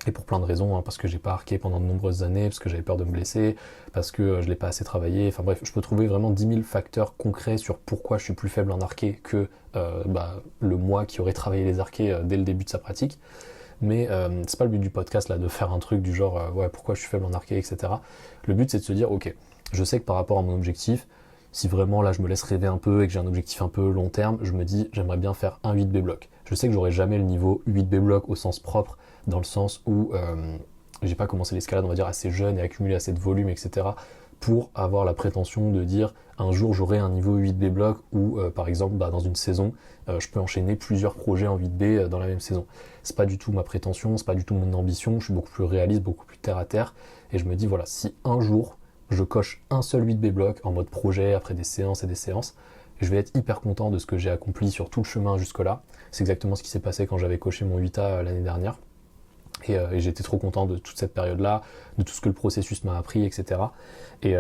Speaker 1: Et pour plein de raisons, hein, parce que j'ai pas arqué pendant de nombreuses années, parce que j'avais peur de me blesser, parce que je l'ai pas assez travaillé. Enfin bref, je peux trouver vraiment 10 000 facteurs concrets sur pourquoi je suis plus faible en arqué que le moi qui aurait travaillé les arqués dès le début de sa pratique. Mais c'est pas le but du podcast là de faire un truc du genre ouais pourquoi je suis faible en arqué, etc. Le but c'est de se dire ok, je sais que par rapport à mon objectif, si vraiment là je me laisse rêver un peu et que j'ai un objectif un peu long terme, je me dis j'aimerais bien faire un 8B bloc. Je sais que j'aurai jamais le niveau 8B bloc au sens propre, dans le sens où j'ai pas commencé l'escalade on va dire assez jeune et accumulé assez de volume, etc. pour avoir la prétention de dire un jour j'aurai un niveau 8B bloc ou par exemple dans une saison je peux enchaîner plusieurs projets en 8B dans la même saison. C'est pas du tout ma prétention, c'est pas du tout mon ambition, je suis beaucoup plus réaliste, beaucoup plus terre à terre et je me dis voilà, si un jour je coche un seul 8B bloc en mode projet après des séances et des séances, je vais être hyper content de ce que j'ai accompli sur tout le chemin jusque là. C'est exactement ce qui s'est passé quand j'avais coché mon 8A l'année dernière. Et j'étais trop content de toute cette période-là, de tout ce que le processus m'a appris, etc. Et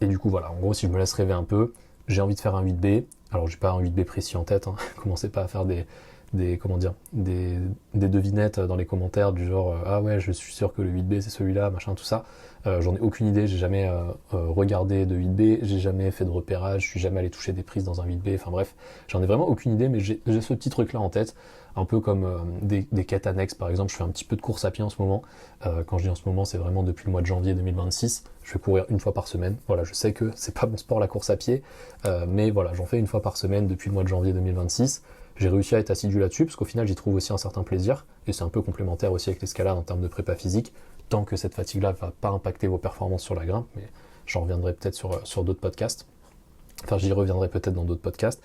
Speaker 1: du coup, voilà, en gros, si je me laisse rêver un peu, j'ai envie de faire un 8B. Alors, j'ai pas un 8B précis en tête, hein. Commencez pas à faire des devinettes dans les commentaires du genre ah ouais, je suis sûr que le 8B c'est celui-là, machin, tout ça. J'en ai aucune idée, j'ai jamais regardé de 8B, j'ai jamais fait de repérage, je suis jamais allé toucher des prises dans un 8B, enfin bref, j'en ai vraiment aucune idée, mais j'ai ce petit truc-là en tête. Un peu comme des quêtes annexes, par exemple, je fais un petit peu de course à pied en ce moment. Quand je dis en ce moment, c'est vraiment depuis le mois de janvier 2026. Je vais courir une fois par semaine. Voilà, je sais que c'est pas mon sport la course à pied, mais voilà, j'en fais une fois par semaine depuis le mois de janvier 2026. J'ai réussi à être assidu là-dessus, parce qu'au final, j'y trouve aussi un certain plaisir, et c'est un peu complémentaire aussi avec l'escalade en termes de prépa physique, tant que cette fatigue-là va pas impacter vos performances sur la grimpe, mais j'en reviendrai peut-être sur d'autres podcasts. Enfin, j'y reviendrai peut-être dans d'autres podcasts.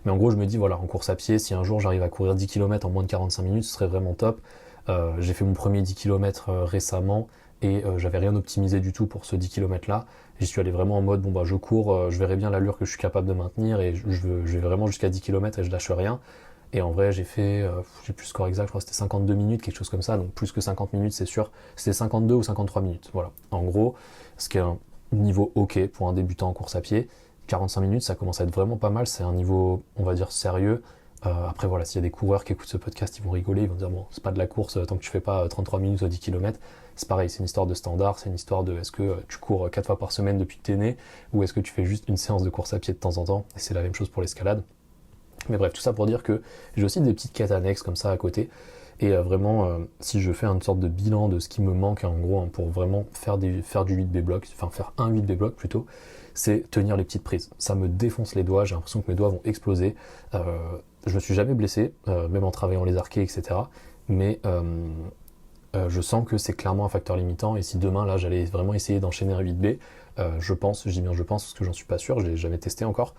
Speaker 1: Mais en gros, je me dis, voilà, en course à pied, si un jour j'arrive à courir 10 km en moins de 45 minutes, ce serait vraiment top. J'ai fait mon premier 10 km récemment et j'avais rien optimisé du tout pour ce 10 km là. J'y suis allé vraiment en mode, bon bah je cours, je verrai bien l'allure que je suis capable de maintenir et je vais vraiment jusqu'à 10 km et je lâche rien. Et en vrai, j'ai fait, j'ai plus le score exact, je crois que c'était 52 minutes, quelque chose comme ça, donc plus que 50 minutes, c'est sûr. C'était 52 ou 53 minutes, voilà. En gros, ce qui est un niveau ok pour un débutant en course à pied. 45 minutes, ça commence à être vraiment pas mal, c'est un niveau, on va dire, sérieux. Après, voilà, s'il y a des coureurs qui écoutent ce podcast, ils vont rigoler, ils vont dire, bon, c'est pas de la course tant que tu fais pas 33 minutes ou 10 km. C'est pareil, c'est une histoire de standard, c'est une histoire de est-ce que tu cours 4 fois par semaine depuis que t'es né, ou est-ce que tu fais juste une séance de course à pied de temps en temps, et c'est la même chose pour l'escalade. Mais bref, tout ça pour dire que j'ai aussi des petites quêtes annexes comme ça à côté. Et vraiment, si je fais une sorte de bilan de ce qui me manque, en gros, hein, pour vraiment faire du 8B bloc, enfin faire un 8B bloc plutôt, c'est tenir les petites prises. Ça me défonce les doigts, j'ai l'impression que mes doigts vont exploser. Je me suis jamais blessé, même en travaillant les arquets, etc. Mais je sens que c'est clairement un facteur limitant. Et si demain, là, j'allais vraiment essayer d'enchaîner un 8B, je pense, je dis bien je pense parce que j'en suis pas sûr, je l'ai jamais testé encore,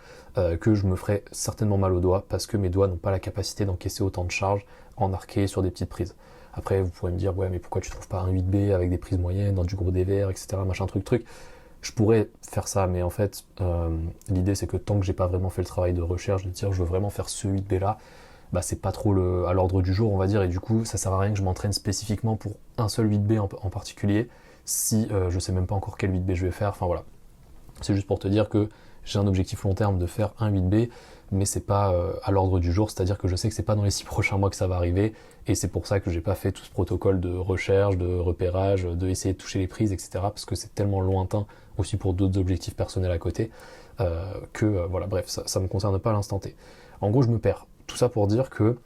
Speaker 1: que je me ferais certainement mal aux doigts parce que mes doigts n'ont pas la capacité d'encaisser autant de charge en arqué sur des petites prises. Après, vous pourrez me dire, ouais, mais pourquoi tu trouves pas un 8B avec des prises moyennes, dans du gros dévers, etc., machin truc. Je pourrais faire ça, mais en fait, l'idée c'est que tant que j'ai pas vraiment fait le travail de recherche, de dire je veux vraiment faire ce 8B là, bah c'est pas trop à l'ordre du jour, on va dire, et du coup, ça sert à rien que je m'entraîne spécifiquement pour un seul 8B en particulier, si je sais même pas encore quel 8B je vais faire, enfin voilà. C'est juste pour te dire que j'ai un objectif long terme de faire un 8B, mais c'est pas à l'ordre du jour, c'est-à-dire que je sais que c'est pas dans les 6 prochains mois que ça va arriver, et c'est pour ça que j'ai pas fait tout ce protocole de recherche, de repérage, de essayer de toucher les prises, etc., parce que c'est tellement lointain, aussi pour d'autres objectifs personnels à côté, voilà, bref, ça me concerne pas à l'instant T. En gros, je me perds. Tout ça pour dire que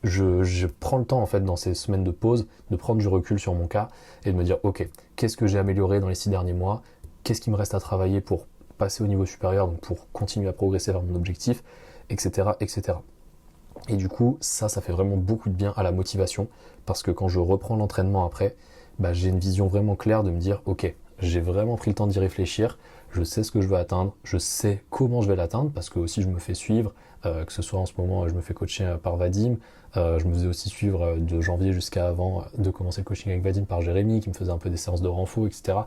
Speaker 1: je prends le temps en fait dans ces semaines de pause de prendre du recul sur mon cas et de me dire ok, qu'est-ce que j'ai amélioré dans les 6 derniers mois, qu'est-ce qui me reste à travailler pour passer au niveau supérieur, donc pour continuer à progresser vers mon objectif, etc. etc. Et du coup, ça fait vraiment beaucoup de bien à la motivation, parce que quand je reprends l'entraînement après, j'ai une vision vraiment claire de me dire, ok, j'ai vraiment pris le temps d'y réfléchir, je sais ce que je veux atteindre, je sais comment je vais l'atteindre, parce que aussi je me fais suivre, que ce soit en ce moment, je me fais coacher par Vadim, je me faisais aussi suivre de janvier jusqu'à avant de commencer le coaching avec Vadim par Jérémy, qui me faisait un peu des séances de renfo, etc.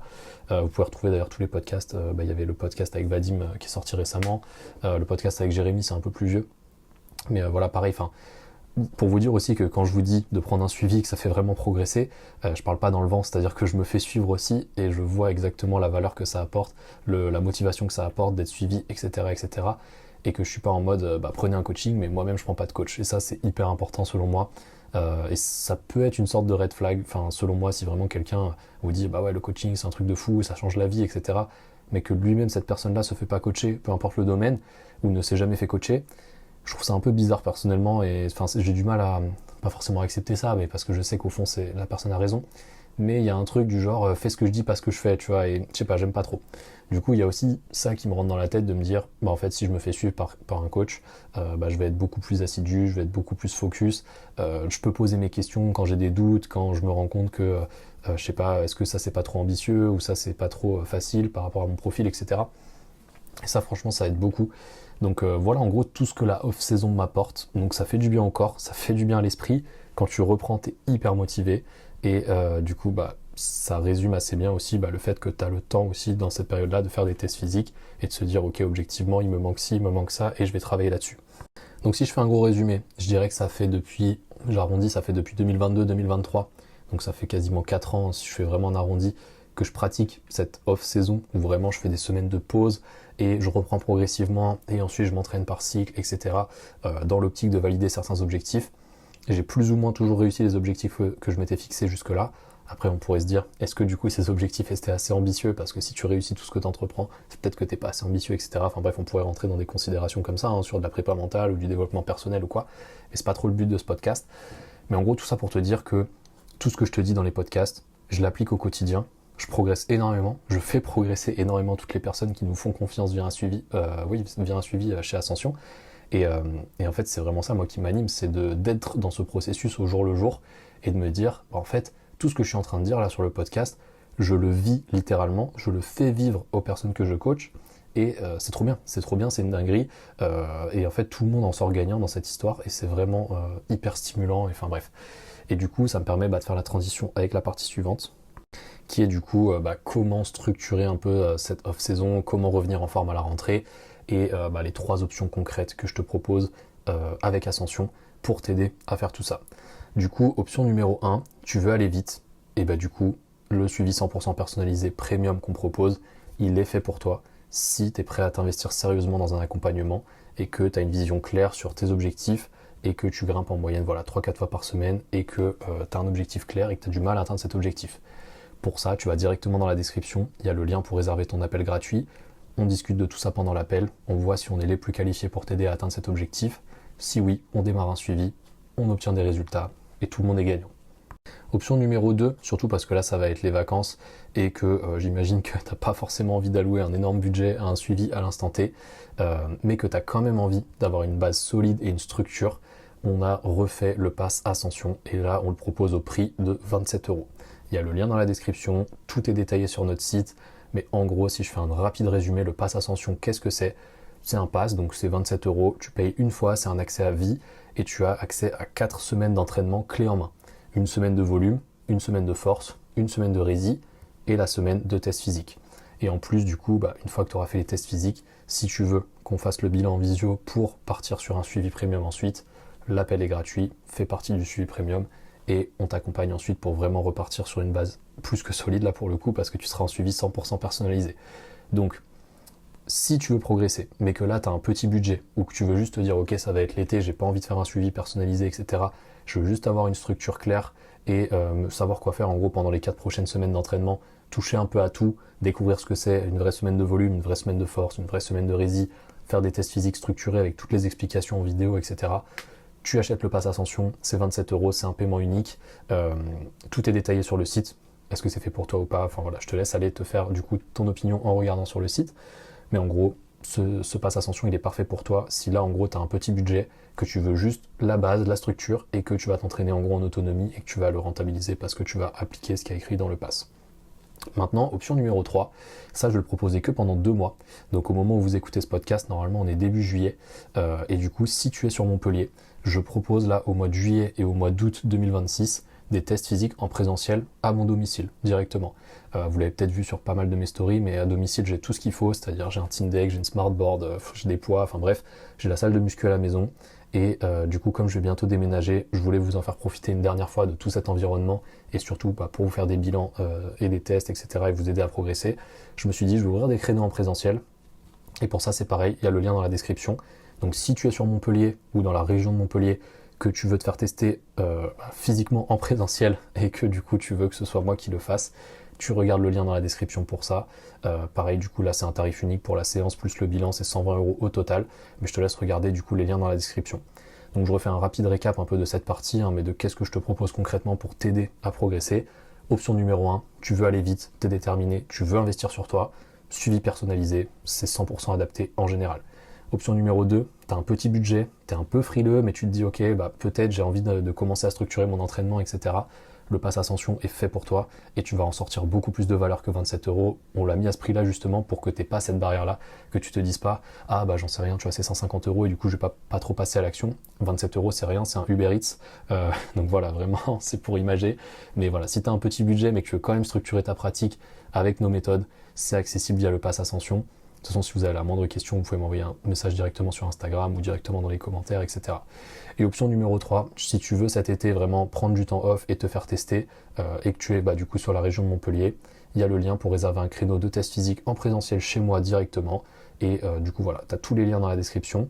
Speaker 1: Vous pouvez retrouver d'ailleurs tous les podcasts, il y avait le podcast avec Vadim qui est sorti récemment, le podcast avec Jérémy c'est un peu plus vieux, mais voilà pareil, enfin pour vous dire aussi que quand je vous dis de prendre un suivi, que ça fait vraiment progresser, je parle pas dans le vent, c'est-à-dire que je me fais suivre aussi et je vois exactement la valeur que ça apporte, la motivation que ça apporte d'être suivi, etc., etc. Et que je suis pas en mode prenez un coaching, mais moi-même je prends pas de coach. Et ça c'est hyper important selon moi. Et ça peut être une sorte de red flag, enfin selon moi, si vraiment quelqu'un vous dit bah ouais le coaching c'est un truc de fou, ça change la vie, etc. Mais que lui-même cette personne-là se fait pas coacher, peu importe le domaine, ou ne s'est jamais fait coacher, je trouve ça un peu bizarre personnellement et enfin j'ai du mal à pas forcément accepter ça, mais parce que je sais qu'au fond c'est la personne a raison, mais il y a un truc du genre fais ce que je dis pas ce que je fais, tu vois, et je sais pas, j'aime pas trop. Du coup il y a aussi ça qui me rentre dans la tête de me dire en fait si je me fais suivre par un coach, je vais être beaucoup plus assidu, je vais être beaucoup plus focus, je peux poser mes questions quand j'ai des doutes, quand je me rends compte que je sais pas, est-ce que ça c'est pas trop ambitieux ou ça c'est pas trop facile par rapport à mon profil, etc. Et ça franchement ça aide beaucoup. Donc voilà en gros tout ce que la off-saison m'apporte. Donc ça fait du bien au corps, ça fait du bien à l'esprit. Quand tu reprends, t'es hyper motivé. Et du coup ça résume assez bien aussi le fait que tu as le temps aussi dans cette période-là de faire des tests physiques et de se dire ok objectivement il me manque ci, il me manque ça et je vais travailler là-dessus. Donc si je fais un gros résumé, je dirais que ça fait depuis, j'arrondis, ça fait depuis 2022-2023. Donc ça fait quasiment 4 ans si je fais vraiment un arrondi que je pratique cette off-saison où vraiment je fais des semaines de pause et je reprends progressivement et ensuite je m'entraîne par cycle, etc. Dans l'optique de valider certains objectifs. J'ai plus ou moins toujours réussi les objectifs que je m'étais fixés jusque-là. Après, on pourrait se dire, est-ce que du coup ces objectifs étaient assez ambitieux? Parce que si tu réussis tout ce que tu entreprends, c'est peut-être que t'es pas assez ambitieux, etc. Enfin bref, on pourrait rentrer dans des considérations comme ça, sur de la prépa mentale ou du développement personnel ou quoi. Mais c'est pas trop le but de ce podcast. Mais en gros, tout ça pour te dire que tout ce que je te dis dans les podcasts, je l'applique au quotidien. Je progresse énormément, je fais progresser énormément toutes les personnes qui nous font confiance via un suivi, chez Ascension. Et en fait, c'est vraiment ça, moi, qui m'anime, c'est d'être dans ce processus au jour le jour et de me dire, en fait, tout ce que je suis en train de dire là sur le podcast, je le vis littéralement, je le fais vivre aux personnes que je coach. Et c'est trop bien, c'est une dinguerie. Et en fait, tout le monde en sort gagnant dans cette histoire et c'est vraiment hyper stimulant. Et enfin bref. Et du coup, ça me permet de faire la transition avec la partie suivante, qui est du coup comment structurer un peu cette off-saison, comment revenir en forme à la rentrée, et les 3 options concrètes que je te propose avec Ascension pour t'aider à faire tout ça. Du coup, option numéro 1, tu veux aller vite, et du coup, le suivi 100% personnalisé premium qu'on propose, il est fait pour toi si tu es prêt à t'investir sérieusement dans un accompagnement et que tu as une vision claire sur tes objectifs et que tu grimpes en moyenne 3-4 fois par semaine et que tu as un objectif clair et que tu as du mal à atteindre cet objectif. Pour ça, tu vas directement dans la description, il y a le lien pour réserver ton appel gratuit. On discute de tout ça pendant l'appel, on voit si on est les plus qualifiés pour t'aider à atteindre cet objectif. Si oui, on démarre un suivi, on obtient des résultats et tout le monde est gagnant. Option numéro 2, surtout parce que là ça va être les vacances et que j'imagine que t'as pas forcément envie d'allouer un énorme budget à un suivi à l'instant T, mais que tu as quand même envie d'avoir une base solide et une structure. On a refait le pass Ascension et là on le propose au prix de 27€. Il y a le lien dans la description, tout est détaillé sur notre site, mais en gros si je fais un rapide résumé, le pass Ascension, qu'est-ce que c'est? C'est un pass, donc c'est 27€, tu payes une fois, c'est un accès à vie et tu as accès à 4 semaines d'entraînement clé en main. Une semaine de volume, une semaine de force, une semaine de rési et la semaine de test physique. Et en plus du coup, une fois que tu auras fait les tests physiques, si tu veux qu'on fasse le bilan en visio pour partir sur un suivi premium ensuite, l'appel est gratuit, fait partie du suivi premium et on t'accompagne ensuite pour vraiment repartir sur une base plus que solide là pour le coup parce que tu seras en suivi 100% personnalisé. Donc si tu veux progresser, mais que là tu as un petit budget ou que tu veux juste te dire ok ça va être l'été, j'ai pas envie de faire un suivi personnalisé, etc. Je veux juste avoir une structure claire et savoir quoi faire en gros pendant les 4 prochaines semaines d'entraînement, toucher un peu à tout, découvrir ce que c'est une vraie semaine de volume, une vraie semaine de force, une vraie semaine de rési, faire des tests physiques structurés avec toutes les explications en vidéo, etc. Tu achètes le pass Ascension, c'est 27€, c'est un paiement unique, tout est détaillé sur le site. Est-ce que c'est fait pour toi ou pas? Enfin voilà, je te laisse aller te faire du coup ton opinion en regardant sur le site. Mais en gros, ce pass ascension il est parfait pour toi si là en gros tu as un petit budget, que tu veux juste la base, la structure et que tu vas t'entraîner en gros en autonomie et que tu vas le rentabiliser parce que tu vas appliquer ce qui est écrit dans le pass. Maintenant, option numéro 3, ça je le proposais que pendant 2 mois. Donc au moment où vous écoutez ce podcast, normalement on est début juillet. Et du coup, si tu es sur Montpellier, je propose là au mois de juillet et au mois d'août 2026 des tests physiques en présentiel à mon domicile directement. Vous l'avez peut-être vu sur pas mal de mes stories, mais à domicile j'ai tout ce qu'il faut, c'est-à-dire j'ai un Team Deck, j'ai une Smartboard, j'ai des poids, enfin bref, j'ai la salle de muscu à la maison. Et du coup, comme je vais bientôt déménager, je voulais vous en faire profiter une dernière fois de tout cet environnement et surtout pour vous faire des bilans et des tests, etc. et vous aider à progresser. Je me suis dit, je vais ouvrir des créneaux en présentiel. Et pour ça, c'est pareil, il y a le lien dans la description. Donc si tu es sur Montpellier ou dans la région de Montpellier, que tu veux te faire tester physiquement en présentiel et que du coup tu veux que ce soit moi qui le fasse, tu regardes le lien dans la description pour ça. Pareil, du coup là c'est un tarif unique pour la séance plus le bilan, c'est 120 € au total, mais je te laisse regarder du coup les liens dans la description. Donc je refais un rapide récap un peu de cette partie, mais de qu'est-ce que je te propose concrètement pour t'aider à progresser. Option numéro 1, tu veux aller vite, t'es déterminé, tu veux investir sur toi, suivi personnalisé, c'est 100% adapté en général. Option numéro 2, tu as un petit budget, tu es un peu frileux, mais tu te dis ok, peut-être j'ai envie de commencer à structurer mon entraînement, etc. Le pass ascension est fait pour toi et tu vas en sortir beaucoup plus de valeur que 27 €. On l'a mis à ce prix-là justement pour que tu n'aies pas cette barrière-là, que tu te dises pas ah j'en sais rien, tu vois c'est 150 € et du coup je vais pas trop passer à l'action. 27 € c'est rien, c'est un Uber Eats. Donc voilà, vraiment c'est pour imager. Mais voilà, si tu as un petit budget mais que tu veux quand même structurer ta pratique avec nos méthodes, c'est accessible via le pass ascension. De toute façon, si vous avez la moindre question, vous pouvez m'envoyer un message directement sur Instagram ou directement dans les commentaires, etc. Et option numéro 3, si tu veux cet été vraiment prendre du temps off et te faire tester, et que tu es du coup sur la région de Montpellier, il y a le lien pour réserver un créneau de test physique en présentiel chez moi directement. Et du coup voilà, tu as tous les liens dans la description.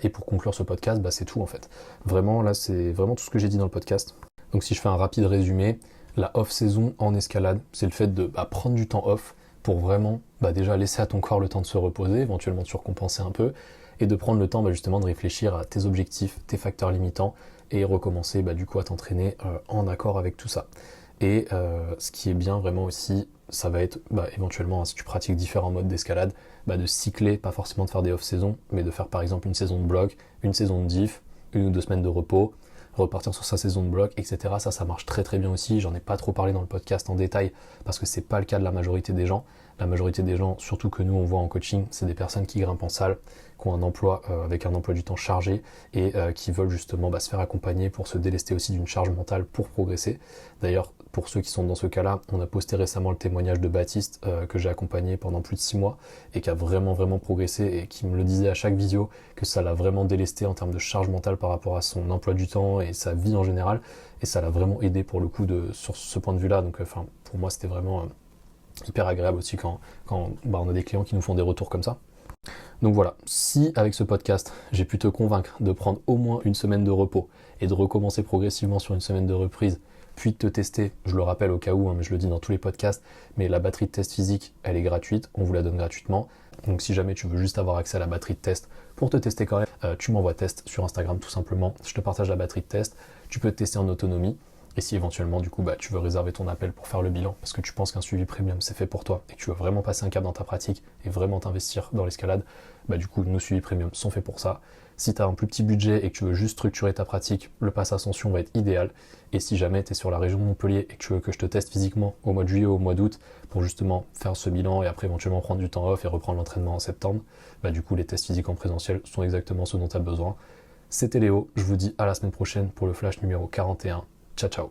Speaker 1: Et pour conclure ce podcast, c'est tout en fait. Vraiment, là c'est vraiment tout ce que j'ai dit dans le podcast. Donc si je fais un rapide résumé, la off-saison en escalade, c'est le fait de prendre du temps off, pour vraiment déjà laisser à ton corps le temps de se reposer, éventuellement de surcompenser un peu, et de prendre le temps justement de réfléchir à tes objectifs, tes facteurs limitants, et recommencer du coup à t'entraîner en accord avec tout ça. Et ce qui est bien vraiment aussi, ça va être éventuellement, si tu pratiques différents modes d'escalade, de cycler, pas forcément de faire des off-saisons, mais de faire par exemple une saison de bloc, une saison de diff, 1 ou 2 semaines de repos, repartir sur sa saison de bloc, etc. Ça marche très très bien aussi. J'en ai pas trop parlé dans le podcast en détail parce que c'est pas le cas de la majorité des gens. La majorité des gens, surtout que nous on voit en coaching, c'est des personnes qui grimpent en salle, qui ont un emploi avec un emploi du temps chargé et qui veulent justement se faire accompagner pour se délester aussi d'une charge mentale pour progresser. D'ailleurs, pour ceux qui sont dans ce cas-là, on a posté récemment le témoignage de Baptiste que j'ai accompagné pendant plus de 6 mois et qui a vraiment progressé et qui me le disait à chaque vidéo que ça l'a vraiment délesté en termes de charge mentale par rapport à son emploi du temps et sa vie en général, et ça l'a vraiment aidé pour le coup sur ce point de vue-là. Donc pour moi c'était vraiment hyper agréable aussi quand on a des clients qui nous font des retours comme ça. Donc voilà, si avec ce podcast j'ai pu te convaincre de prendre au moins une semaine de repos et de recommencer progressivement sur une semaine de reprise, puis de te tester, je le rappelle au cas où, mais je le dis dans tous les podcasts, mais la batterie de test physique, elle est gratuite, on vous la donne gratuitement. Donc si jamais tu veux juste avoir accès à la batterie de test pour te tester quand même, tu m'envoies test sur Instagram tout simplement, je te partage la batterie de test, tu peux te tester en autonomie. Et si éventuellement du coup tu veux réserver ton appel pour faire le bilan parce que tu penses qu'un suivi premium c'est fait pour toi et que tu veux vraiment passer un cap dans ta pratique et vraiment t'investir dans l'escalade, du coup nos suivis premium sont faits pour ça. Si tu as un plus petit budget et que tu veux juste structurer ta pratique, le pass ascension va être idéal. Et si jamais tu es sur la région de Montpellier et que tu veux que je te teste physiquement au mois de juillet ou au mois d'août pour justement faire ce bilan et après éventuellement prendre du temps off et reprendre l'entraînement en septembre, du coup les tests physiques en présentiel sont exactement ce dont tu as besoin. C'était Léo, je vous dis à la semaine prochaine pour le flash numéro 41. Ciao ciao.